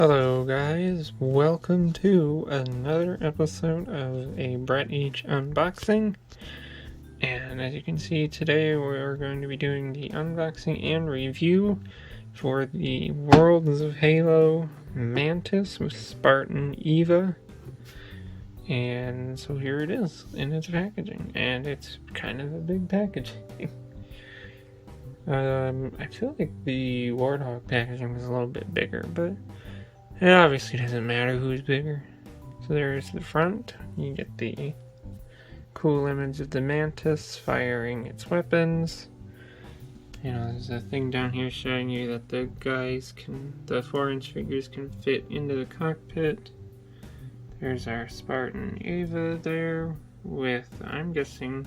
Hello guys, welcome to another episode of a Brett H unboxing. And as you can see today we're going to be doing the unboxing and review for the Worlds of Halo Mantis with Spartan Eva. And so here it is in its packaging, and it's kind of a big packaging. I feel like the Warthog packaging was a little bit bigger, but it obviously doesn't matter who's bigger. So there's the front. You get the cool image of the Mantis firing its weapons. You know, there's a thing down here showing you that the 4-inch figures can fit into the cockpit. There's our Spartan Eva there with, I'm guessing,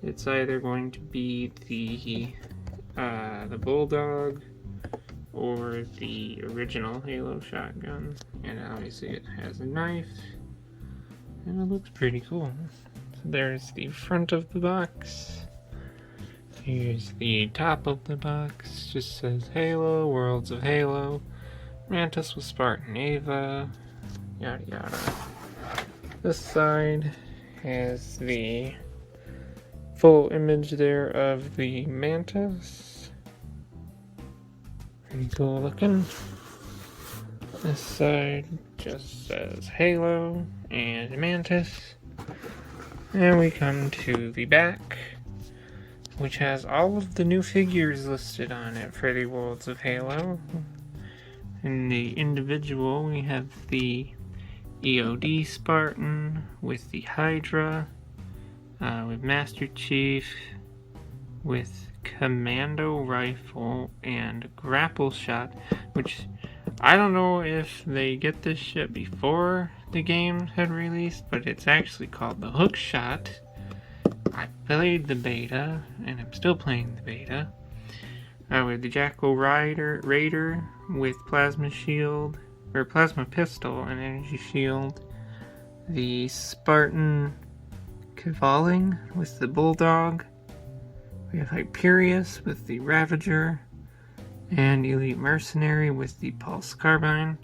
it's either going to be the Bulldog or the original Halo shotgun, and obviously it has a knife, and it looks pretty cool. So there's the front of the box. Here's the top of the box. Just says Halo, Worlds of Halo, Mantis with Spartan Eva, yada yada. This side has the full image there of the Mantis. Pretty cool looking. This side just says Halo and Mantis. And we come to the back, which has all of the new figures listed on it for the Worlds of Halo. In the individual, we have the EOD Spartan with the Hydra, with Master Chief, with Commando Rifle and Grapple Shot, which I don't know if they get this shit before the game had released, but it's actually called the Hook Shot. I played the beta, and I'm still playing the beta, with the Jackal Raider with Plasma Shield, or Plasma Pistol and Energy Shield, the Spartan Cavalling with the Bulldog, we have Hyperius with the Ravager, and Elite Mercenary with the Pulse Carbine.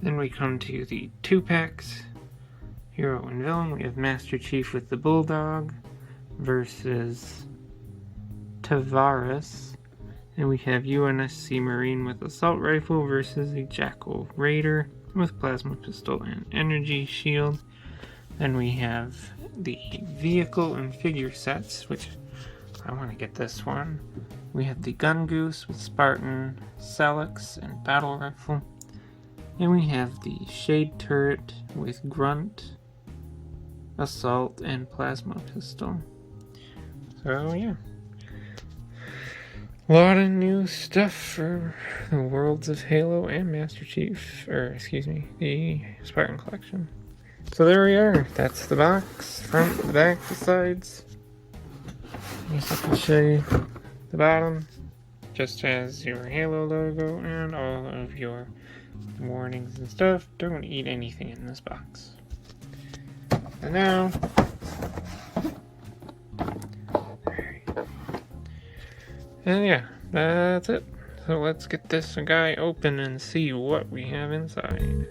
Then we come to the 2-packs, Hero and Villain. We have Master Chief with the Bulldog versus Tavares. And we have UNSC Marine with Assault Rifle versus the Jackal Raider with Plasma Pistol and Energy Shield. Then we have the vehicle and figure sets, which I want to get this one. We have the Gun Goose with Spartan, Celix, and Battle Rifle. And we have the Shade Turret with Grunt, Assault, and Plasma Pistol. So yeah. A lot of new stuff for the Worlds of Halo and Master Chief, the Spartan Collection. So there we are. That's the box, front, the back, the sides. I guess I can show you the bottom. Just has your Halo logo and all of your warnings and stuff. Don't eat anything in this box. And now, and yeah, that's it. So let's get this guy open and see what we have inside.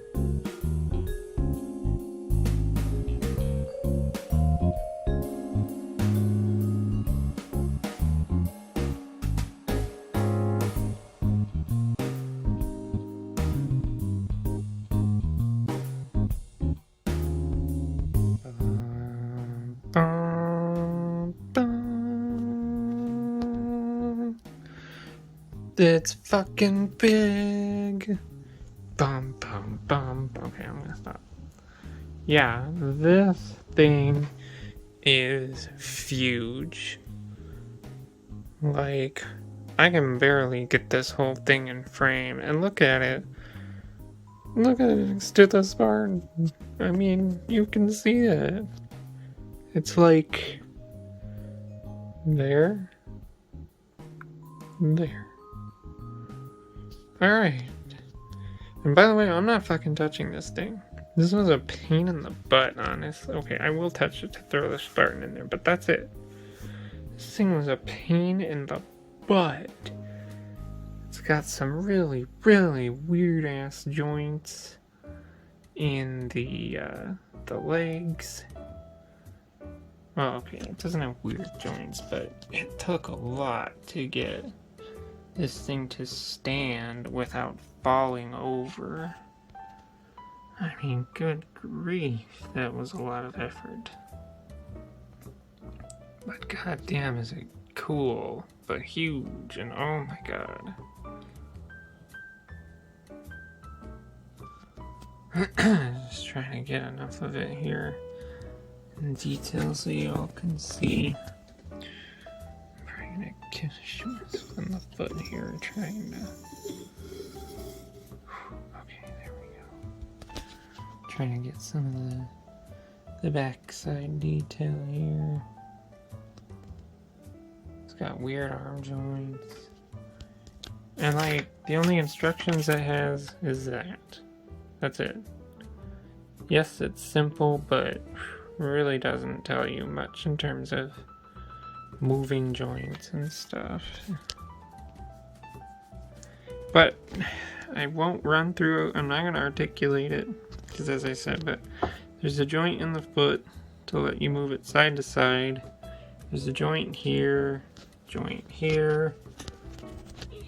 It's fucking big. Bum bum bum. Okay, I'm gonna stop. Yeah, this thing is huge. Like, I can barely get this whole thing in frame, and look at it. Look at it next to the Spartan. I mean, you can see it. It's like there. Alright. And by the way, I'm not fucking touching this thing. This was a pain in the butt, honestly. Okay, I will touch it to throw the Spartan in there, but that's it. This thing was a pain in the butt. It's It's got some really, really weird ass joints in the legs. Well, okay, it doesn't have weird joints, but it took a lot to get this thing to stand without falling over. I mean, good grief, that was a lot of effort. But goddamn, is it cool, but huge, and oh my god. Just trying to get enough of it here in detail so y'all can see. I'm probably gonna shoot myself in the foot here, trying to. Okay, there we go. Trying to get some of the backside detail here. It's got weird arm joints, and like the only instructions it has is that. That's it. Yes, it's simple, but really doesn't tell you much in terms of moving joints and stuff. But I won't run through it. I'm not going to articulate it, because as I said, but there's a joint in the foot to let you move it side to side. There's a joint here,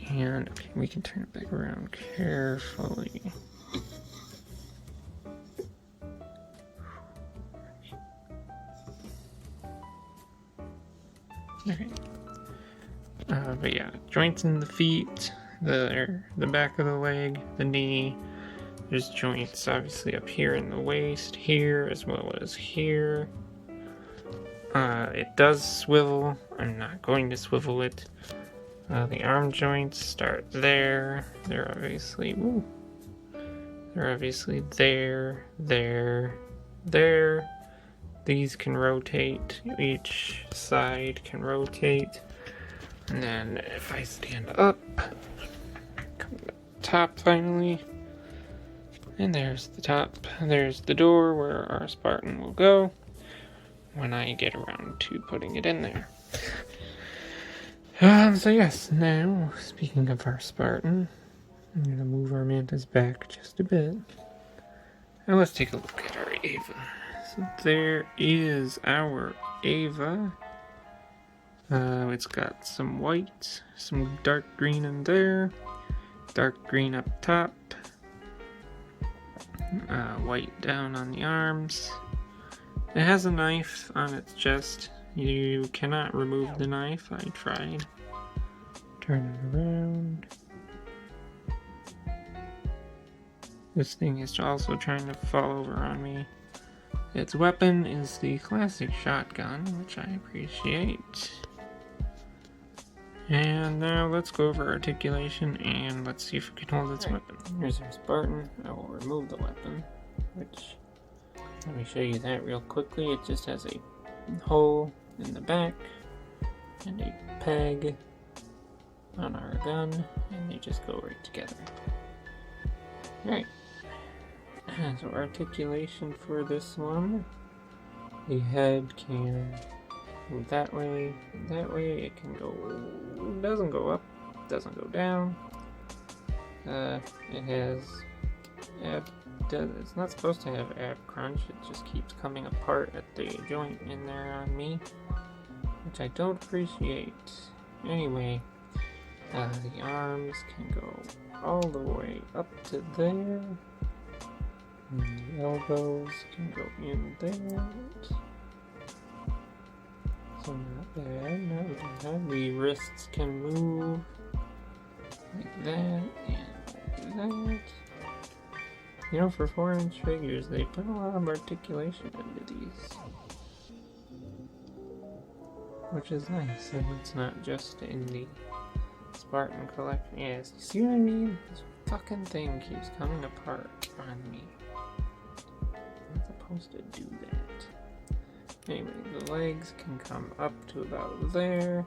and okay, we can turn it back around carefully. Okay. But yeah, joints in the feet, the back of the leg, the knee. There's joints obviously up here in the waist, here, as well as here. It does swivel. I'm not going to swivel it. The arm joints start there. They're obviously, they're obviously there, there. These can rotate, each side can rotate. And then if I stand up, come to the top finally. And there's the top. There's the door where our Spartan will go when I get around to putting it in there. So yes, now, speaking of our Spartan, I'm going to move our Mantis back just a bit. Now let's take a look at our Eva. So there is our Eva. It's got some white, some dark green in there, dark green up top, white down on the arms. It has a knife on its chest. You cannot remove the knife. I tried. Turn it around. This thing is also trying to fall over on me. Its weapon is the classic shotgun, which I appreciate. And now let's go over articulation and let's see if we can hold its weapon. Here's our Spartan. I will remove the weapon, which, let me show you that real quickly. It just has a hole in the back and a peg on our gun, and they just go right together. Alright. So articulation for this one, the head can move that way, it can go, doesn't go up, doesn't go down. It has it's not supposed to have ab crunch, it just keeps coming apart at the joint in there on me, which I don't appreciate. Anyway, the arms can go all the way up to there. And the elbows can go in there. So not bad, not bad. The wrists can move like that and like that. You know, for 4-inch figures, they put a lot of articulation into these, which is nice, and it's not just in the Spartan collection. Yes, you see what I mean? This fucking thing keeps coming apart on me. I'm not supposed to do that. Anyway, the legs can come up to about there.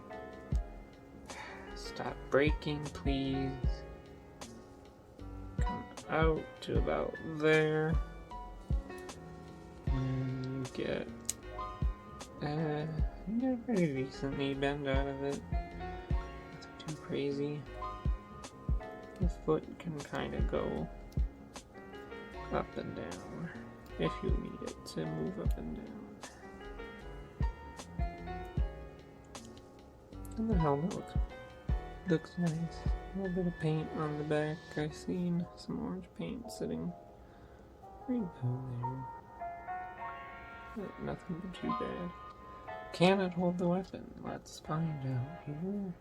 Stop breaking, please. Come out to about there. And you get a pretty decent knee bend out of it. Nothing too crazy. The foot can kind of go up and down if you need it to move up and down. And the helmet looks nice. A little bit of paint on the back. I've seen some orange paint sitting right down there. But nothing too bad. Can it hold the weapon? Let's find out here.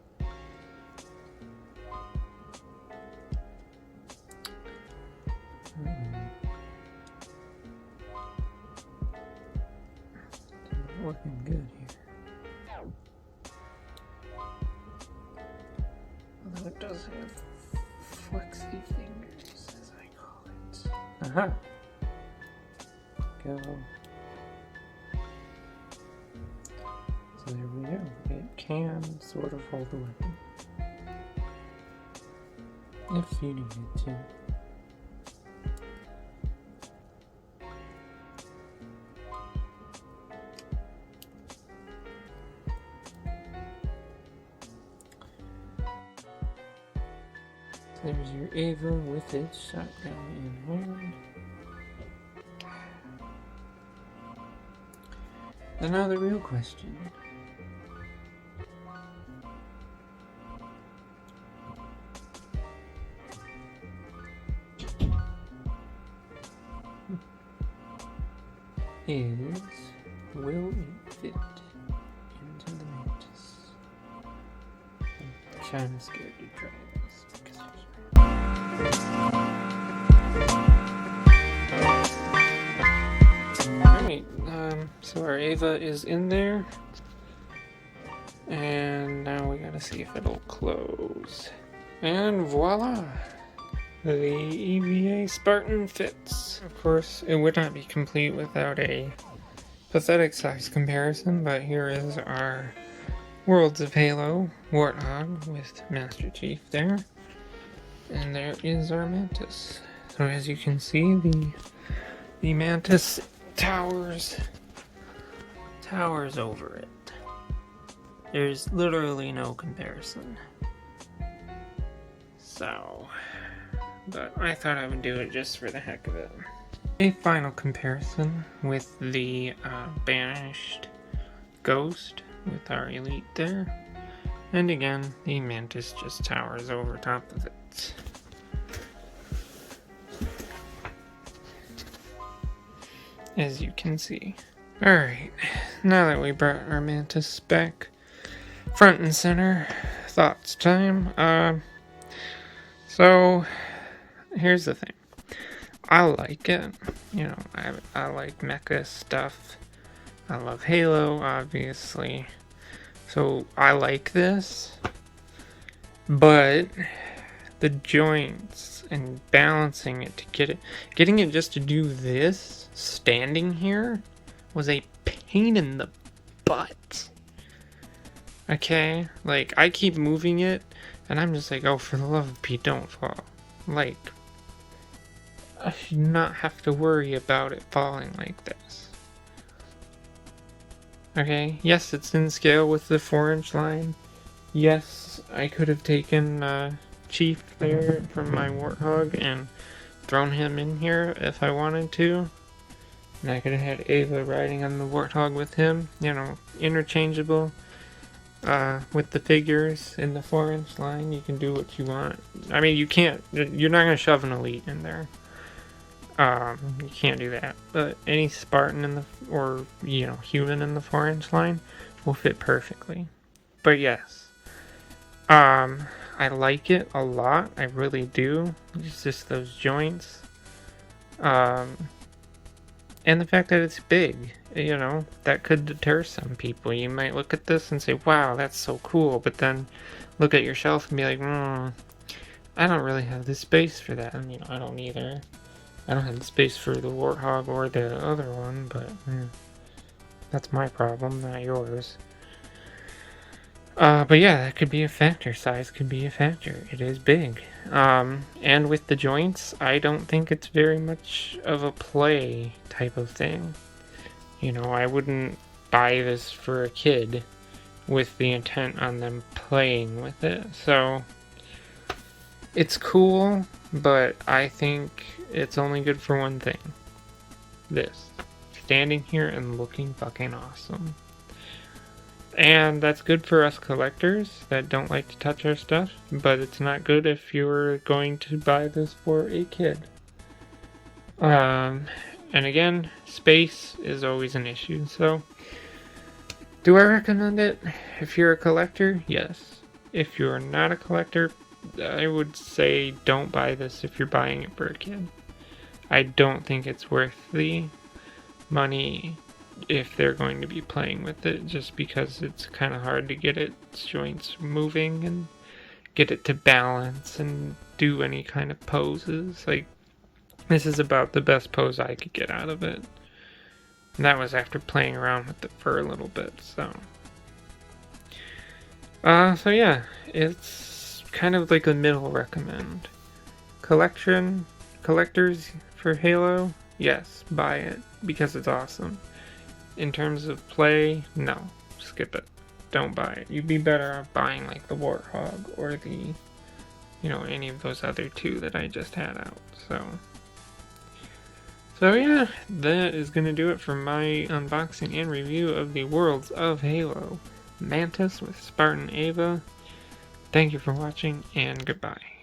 Looking good here. Although it does have flexy fingers, as I call it. Aha! Go. So there we go. It can sort of hold the weapon. If you need it to. There's your Eva with its shotgun in hand. And now the real question. Is, will it fit into the Mantis? I'm kind of scared to try this because Alright, so our Eva is in there. And now we gotta see if it'll close. And voila! The EVA Spartan fits. Of course, it would not be complete without a pathetic size comparison, but here is our Worlds of Halo Warthog with Master Chief there. And there is our Mantis. So as you can see, the Mantis towers over it. There's literally no comparison. So, but I thought I would do it just for the heck of it. A final comparison with the banished ghost with our elite there. And again, the Mantis just towers over top of it. As you can see. Alright, now that we brought our Mantis back front and center, thoughts time. So, here's the thing. I like it. You know, I like mecha stuff. I love Halo, obviously. So, I like this. But the joints and balancing it to getting it just to do this, standing here, was a pain in the butt. Okay? Like, I keep moving it, and I'm just like, oh, for the love of Pete, don't fall. Like, I should not have to worry about it falling like this. Okay? Yes, it's in scale with the 4-inch line. Yes, I could have taken Chief there from my Warthog and thrown him in here if I wanted to. And I could have had Eva riding on the Warthog with him, you know, interchangeable. With the figures in the 4-inch line, you can do what you want. I mean, you can't, you're not going to shove an elite in there. You can't do that. But any Spartan in the, or, you know, human in the 4-inch line will fit perfectly. But yes. I like it a lot. I really do. It's just those joints. And the fact that it's big, you know, that could deter some people. You might look at this and say, wow, that's so cool. But then look at your shelf and be like, I don't really have the space for that. And, you know, I don't either. I don't have the space for the Warthog or the other one, but that's my problem, not yours. But yeah, that could be a factor. Size could be a factor. It is big. And with the joints, I don't think it's very much of a play type of thing. You know, I wouldn't buy this for a kid with the intent on them playing with it. So, It's cool, but I think it's only good for one thing. This. Standing here and looking fucking awesome. And that's good for us collectors that don't like to touch our stuff, but it's not good if you're going to buy this for a kid. And again, space is always an issue, so do I recommend it? If you're a collector, yes. If you're not a collector, I would say don't buy this if you're buying it for a kid. I don't think it's worth the money if they're going to be playing with it, just because it's kind of hard to get its joints moving and get it to balance and do any kind of poses. Like, this is about the best pose I could get out of it. And that was after playing around with it for a little bit, so. So yeah, it's kind of like a middle recommend. Collectors for Halo, yes, buy it, because it's awesome. In terms of play, no, skip it. Don't buy it. You'd be better off buying like the Warthog or the, any of those other two that I just had out, So yeah, that is going to do it for my unboxing and review of the Worlds of Halo Mantis with Spartan Eva. Thank you for watching, and goodbye.